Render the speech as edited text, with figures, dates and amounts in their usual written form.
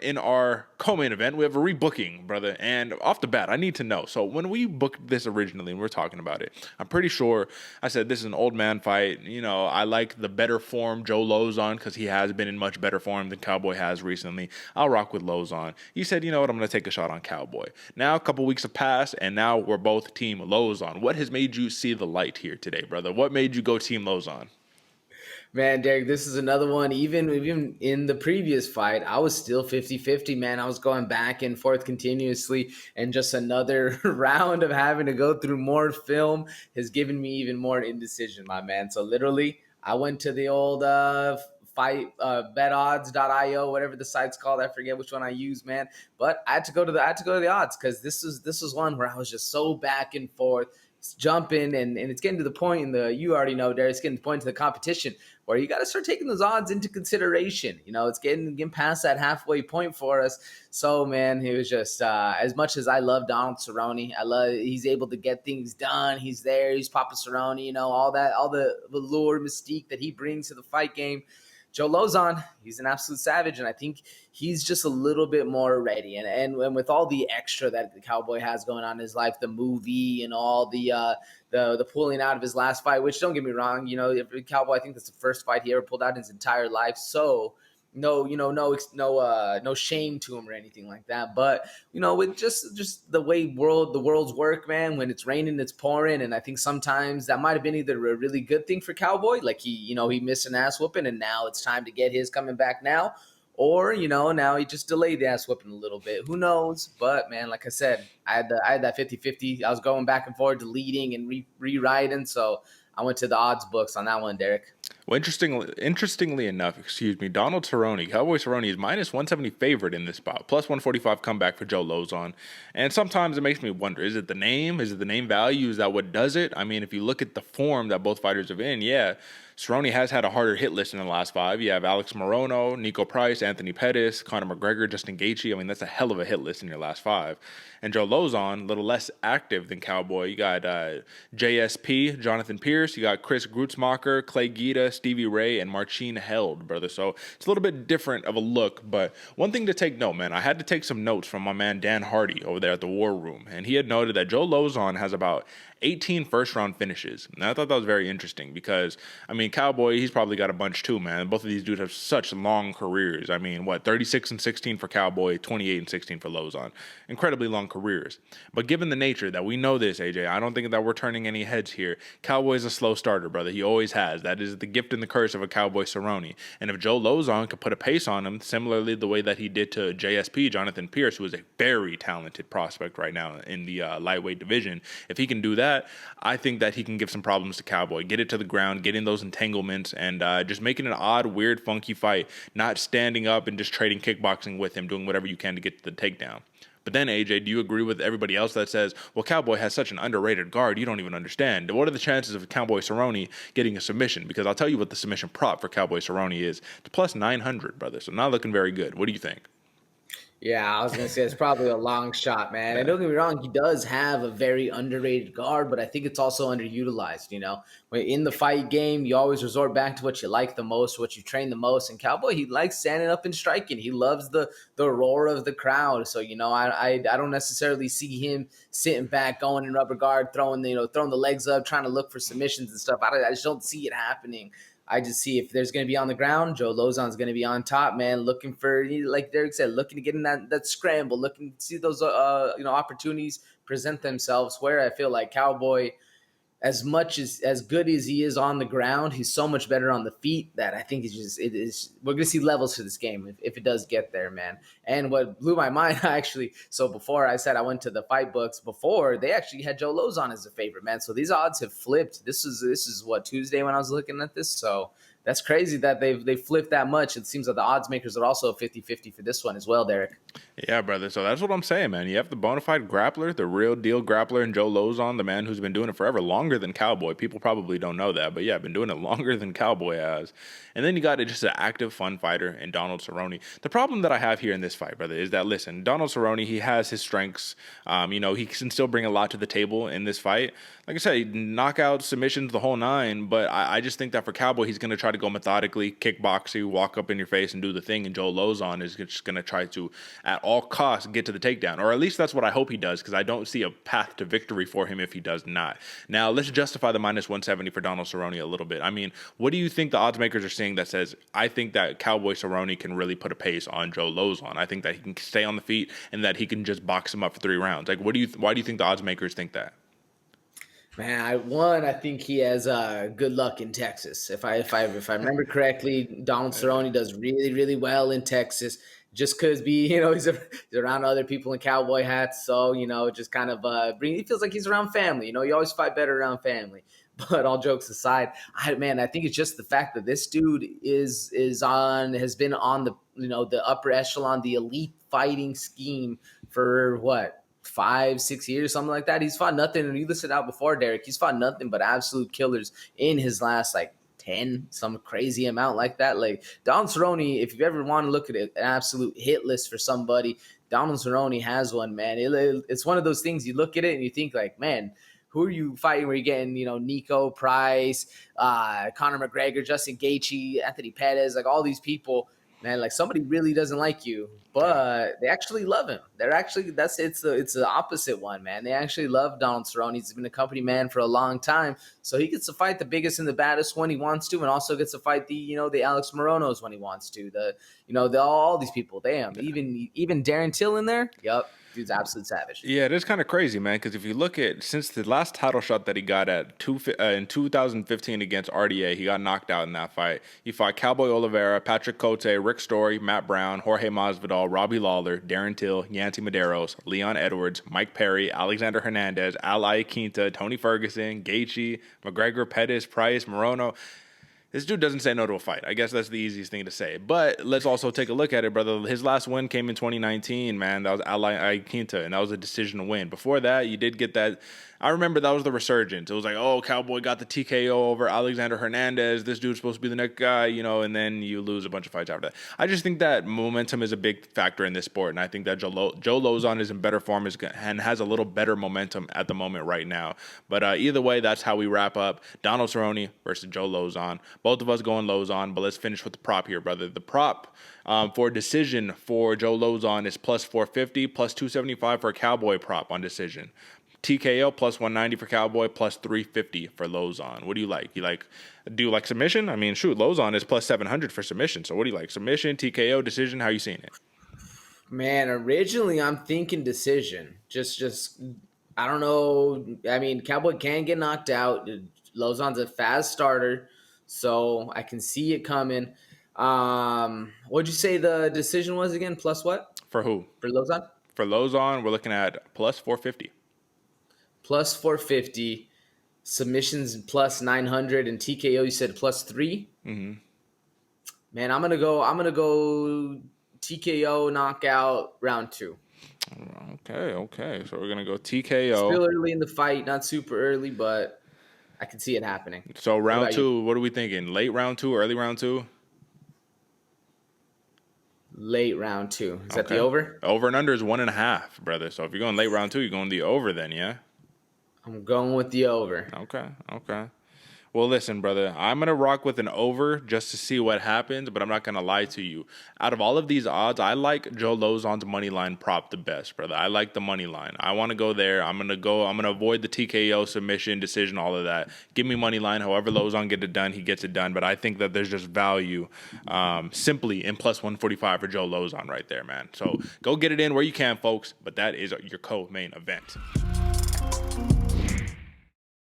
in our co-main event, we have a rebooking, brother. And off the bat, I need to know. So when we booked this originally, and we were talking about it, I'm pretty sure I said this is an old man fight. I like the better form Joe Lauzon because he has been in much better form than Cowboy has recently. I'll rock with Lauzon. You said, you know what, I'm going to take a shot on Cowboy. Now a couple weeks have passed, and now we're both team Lauzon. What has made you see the light here today, brother? What made you go team Lauzon? Man, Derek, this is another one. Even in the previous fight, I was still 50-50, man. I was going back and forth continuously, and just another round of having to go through more film has given me even more indecision, my man. So literally, I went to the old fight betodds.io, whatever the site's called. I forget which one I use, man. But I had to go to the odds because this was one where I was just so back and forth. It's jumping and it's getting to the point you already know, Derek, it's getting to the point to the competition where you got to start taking those odds into consideration. It's getting past that halfway point for us. So, man, it was just as much as I love Donald Cerrone, he's able to get things done. He's there. He's Papa Cerrone, all the allure, mystique that he brings to the fight game. Joe Lauzon, he's an absolute savage, and I think he's just a little bit more ready. And with all the extra that the Cowboy has going on in his life, the movie and all the pulling out of his last fight, which don't get me wrong, Cowboy, I think that's the first fight he ever pulled out in his entire life. So no shame to him or anything like that. But with just the way the world's work, man. When it's raining, it's pouring, and I think sometimes that might have been either a really good thing for Cowboy, like he missed an ass whooping, and now it's time to get his coming back now. Or, now he just delayed the ass whooping a little bit. Who knows? But, man, like I said, I had that 50-50. I was going back and forth, deleting and rewriting. So I went to the odds books on that one, Derek. Well, interestingly enough, Donald Cerrone, Cowboy Cerrone is minus 170 favorite in this spot, plus 145 comeback for Joe Lauzon. And sometimes it makes me wonder, is it the name? Is it the name value? Is that what does it? I mean, if you look at the form that both fighters have in, yeah, Cerrone has had a harder hit list in the last five. You have Alex Morono, Nico Price, Anthony Pettis, Conor McGregor, Justin Gaethje. I mean, that's a hell of a hit list in your last five. And Joe Lauzon, a little less active than Cowboy. You got JSP, Jonathan Pierce. You got Chris Grutzmacher, Clay Guida, Stevie Ray, and Marcin Held, brother. So it's a little bit different of a look. But one thing to take note, man, I had to take some notes from my man Dan Hardy over there at the War Room. And he had noted that Joe Lauzon has about 18 first-round finishes. And I thought that was very interesting because, I mean, Cowboy, he's probably got a bunch too, man. Both of these dudes have such long careers. I mean, 36-16 for Cowboy, 28-16 for Lauzon. Incredibly long careers. But given the nature that we know this, AJ, I don't think that we're turning any heads here. Cowboy's a slow starter, brother. He always has. That is the gift and the curse of a Cowboy Cerrone. And if Joe Lauzon could put a pace on him, similarly the way that he did to JSP, Jonathan Pierce, who is a very talented prospect right now in the lightweight division, if he can do that, I think that he can give some problems to Cowboy. Get it to the ground, get in those entanglements, and just making an odd, weird, funky fight. Not standing up and just trading kickboxing with him, doing whatever you can to get to the takedown. But then, AJ, do you agree with everybody else that says, well, Cowboy has such an underrated guard, you don't even understand? What are the chances of Cowboy Cerrone getting a submission? Because I'll tell you what the submission prop for Cowboy Cerrone is. It's plus 900, brother, so not looking very good. What do you think? Yeah, I was going to say it's probably a long shot, man. And don't get me wrong, he does have a very underrated guard, but I think it's also underutilized, When in the fight game, you always resort back to what you like the most, what you train the most. And Cowboy, he likes standing up and striking. He loves the roar of the crowd. So, I don't necessarily see him sitting back, going in rubber guard, throwing the legs up, trying to look for submissions and stuff. I just don't see it happening. I just see if there's going to be on the ground, Joe Lauzon's going to be on top, man, looking for, like Derek said, looking to get in that scramble, looking to see those, opportunities present themselves, where I feel like Cowboy, as much as good as he is on the ground, he's so much better on the feet that I think we're going to see levels to this game if it does get there, man. And what blew my mind, actually, so before I said I went to the fight books before, they actually had Joe Lauzon as a favorite, man. So these odds have flipped. This is what, Tuesday when I was looking at this. So that's crazy that they flipped that much. It seems like the odds makers are also 50-50 for this one as well, Derek. Yeah, brother. So that's what I'm saying, man. You have the bona fide grappler, the real deal grappler, and Joe Lauzon, the man who's been doing it forever, longer than Cowboy. People probably don't know that, but yeah, I've been doing it longer than Cowboy has. And then you got just an active, fun fighter in Donald Cerrone. The problem that I have here in this fight, brother, is that, listen, Donald Cerrone, he has his strengths. He can still bring a lot to the table in this fight. Like I said, knockouts, submissions, the whole nine. But I just think that for Cowboy, he's going to try try to go methodically, kickbox you, walk up in your face and do the thing. And Joe Lauzon is just going to try to, at all costs, get to the takedown. Or at least that's what I hope he does, because I don't see a path to victory for him if he does not. Now, let's justify the minus 170 for Donald Cerrone a little bit. I mean, what do you think the odds makers are seeing that says, I think that Cowboy Cerrone can really put a pace on Joe Lauzon? I think that he can stay on the feet and that he can just box him up for 3 rounds. Like, why do you think the odds makers think that? Man, I think he has good luck in Texas. If I remember correctly, Donald Cerrone does really, really well in Texas. Just because he's around other people in cowboy hats, so just kind of he feels like he's around family. You always fight better around family. But all jokes aside, I think it's just the fact that this dude has been on the upper echelon, the elite fighting scheme for what, 5-6 years, something like that. He's fought nothing, and you listed out before, Derek. He's fought nothing but absolute killers in his last 10, some crazy amount like that. Like Donald Cerrone, if you ever want to look at an absolute hit list for somebody, Donald Cerrone has one, man. It's one of those things you look at it and you think like, man, who are you fighting? Where you're getting, Nico Price, Conor McGregor, Justin Gaethje, Anthony Pettis, like all these people. Man, like somebody really doesn't like you, but they actually love him. It's the opposite one, man. They actually love Donald Cerrone. He's been a company man for a long time, so he gets to fight the biggest and the baddest when he wants to, and also gets to fight the Alex Moronos when he wants to. All these people. Damn, even Darren Till in there. Yup. Dude's absolute savage. Yeah, it is kind of crazy, man, because if you look at, since the last title shot that he got in 2015 against RDA, he got knocked out in that fight. He fought Cowboy Oliveira, Patrick Cote, Rick Story, Matt Brown, Jorge Masvidal, Robbie Lawler, Darren Till, Yancy Medeiros, Leon Edwards, Mike Perry, Alexander Hernandez, Al Iaquinta, Tony Ferguson, Gaethje, McGregor, Pettis, Price, Morono. This dude doesn't say no to a fight. I guess that's the easiest thing to say. But let's also take a look at it, brother. His last win came in 2019, man. That was Al Iaquinta, and that was a decision win. Before that, you did get that. I remember that was the resurgence. It was like, oh, Cowboy got the TKO over Alexander Hernandez. This dude's supposed to be the next guy, and then you lose a bunch of fights after that. I just think that momentum is a big factor in this sport, and I think that Joe Lauzon is in better form and has a little better momentum at the moment right now. But either way, that's how we wrap up Donald Cerrone versus Joe Lauzon. Both of us going Lauzon, but let's finish with the prop here, brother. The prop for decision for Joe Lauzon is plus 450, plus 275 for a Cowboy prop on decision. TKO plus 190 for Cowboy, plus 350 for Lauzon. What do you like? Do you like submission? I mean, shoot, Lauzon is plus 700 for submission. So what do you like? Submission, TKO, decision? How you seeing it? Man, originally I'm thinking decision. Just I don't know. I mean, Cowboy can get knocked out. Lauzon's a fast starter, so I can see it coming. What'd you say the decision was again? Plus what? For who? For Lauzon? For Lauzon, we're looking at plus 450. Plus 450, submissions plus 900, and TKO you said plus 3. Mm-hmm. Man, I'm gonna go TKO knockout round 2. Okay. So we're gonna go TKO. Still early in the fight, not super early, but I can see it happening. So round 2, what are we thinking? Late round 2, early round 2? Late round 2. Is that the over? Over and under is 1.5, brother. So if you're going late round 2, you're going the over then, yeah? I'm going with the over. Okay. Well, listen, brother, I'm going to rock with an over just to see what happens, but I'm not going to lie to you. Out of all of these odds, I like Joe Lauzon's money line prop the best, brother. I like the money line. I want to go there. I'm going to avoid the TKO, submission, decision, all of that. Give me money line. However Lauzon get it done, he gets it done. But I think that there's just value simply in plus 145 for Joe Lauzon right there, man. So go get it in where you can, folks. But that is your co-main event.